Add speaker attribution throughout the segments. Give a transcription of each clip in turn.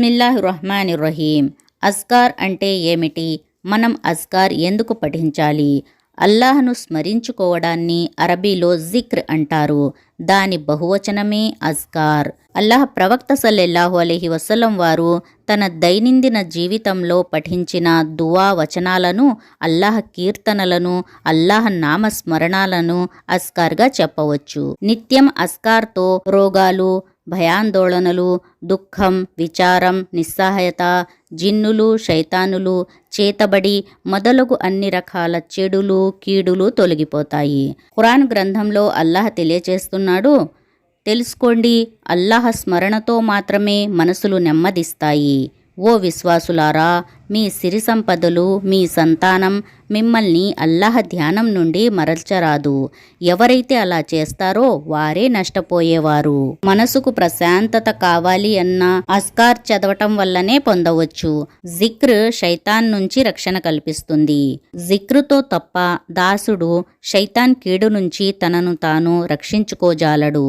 Speaker 1: బిస్మిల్లాహిర్రహ్మానిర్రహీం. అస్కార్ అంటే ఏమిటి? మనం అస్కార్ ఎందుకు పఠించాలి? అల్లాహ్ను స్మరించుకోవడాన్ని అరబీలో జిక్ర్ అంటారు. దాని బహువచనమే అస్కార్. అల్లాహ్ ప్రవక్త సల్లల్లాహు అలైహి వసల్లం వారు తన దైనందిన జీవితంలో పఠించిన దువా వచనాలను, అల్లాహ్ కీర్తనలను, అల్లాహ్ నామస్మరణాలను అస్కార్గా చెప్పవచ్చు. నిత్యం అస్కార్తో రోగాలు, భయాందోళనలు, దుఃఖం, విచారం, నిస్సహాయత, జిన్నులు, శైతానులు, చేతబడి మొదలగు అన్ని రకాల చెడులు, కీడులు తొలగిపోతాయి. ఖురాన్ గ్రంథంలో అల్లాహ్ తెలియచేస్తున్నాడు, తెలుసుకోండి, అల్లాహ్ స్మరణతో మాత్రమే మనసులు నెమ్మదిస్తాయి. ఓ విశ్వాసులారా, మీ సిరి సంపదలు, మీ సంతానం మిమ్మల్ని అల్లాహ్ ధ్యానం నుండి మరల్చరాదు. ఎవరైతే అలా చేస్తారో వారే నష్టపోయేవారు. మనసుకు ప్రశాంతత కావాలి అన్నా అస్కార్ చదవటం వల్లనే పొందవచ్చు. జిక్ర్ శైతాన్ నుంచి రక్షణ కల్పిస్తుంది. జిక్రుతో తప్ప దాసుడు శైతాన్ కీడు నుంచి తనను తాను రక్షించుకోజాలడు.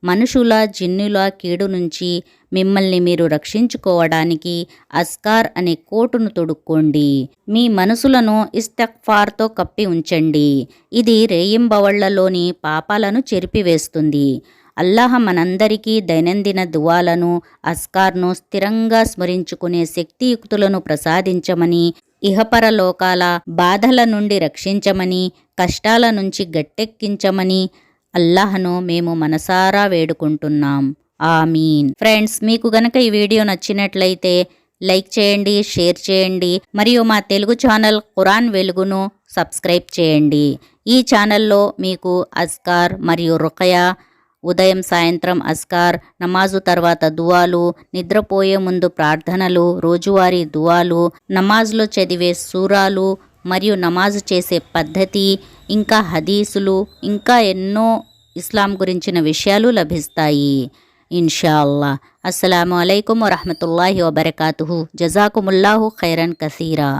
Speaker 1: మనుషుల, జిన్నుల కీడు నుంచి మిమ్మల్ని మీరు రక్షించుకోవడానికి అస్కార్ అనే కోటును తొడుక్కోండి. మీ మనసులను ఇస్తగ్ఫార్తో కప్పి ఉంచండి. ఇది రేయింబవళ్లలోని పాపాలను చెరిపివేస్తుంది. అల్లాహ్ మనందరికీ దైనందిన దువాలను, అస్కార్ను స్థిరంగా స్మరించుకునే శక్తియుక్తులను ప్రసాదించమని, ఇహపరలోకాల బాధల నుండి రక్షించమని, కష్టాల నుంచి గట్టెక్కించమని అల్లాహ్ను మేము మనసారా వేడుకుంటున్నాం. ఆమీన్. ఫ్రెండ్స్, మీకు గనక ఈ వీడియో నచ్చినట్లయితే లైక్ చేయండి, షేర్ చేయండి, మరియు మా తెలుగు ఛానల్ ఖురాన్ వెలుగును సబ్స్క్రైబ్ చేయండి. ఈ ఛానల్లో మీకు అస్కార్ మరియు రుఖయా, ఉదయం సాయంత్రం అస్కార్, నమాజు తర్వాత దువాలు, నిద్రపోయే ముందు ప్రార్థనలు, రోజువారీ దువాలు, నమాజ్లో చదివే సూరాలు మరియు నమాజు చేసే పద్ధతి, ఇంకా హదీసులు, ఇంకా ఎన్నో ఇస్లాం గురించిన విషయాలు లభిస్తాయి ఇన్షాల్లా. అస్సలాము అలైకుం వరహ్మతుల్లాహి వబరకాతుహు. జజాకుముల్లాహు ఖైరన్ కసీరా.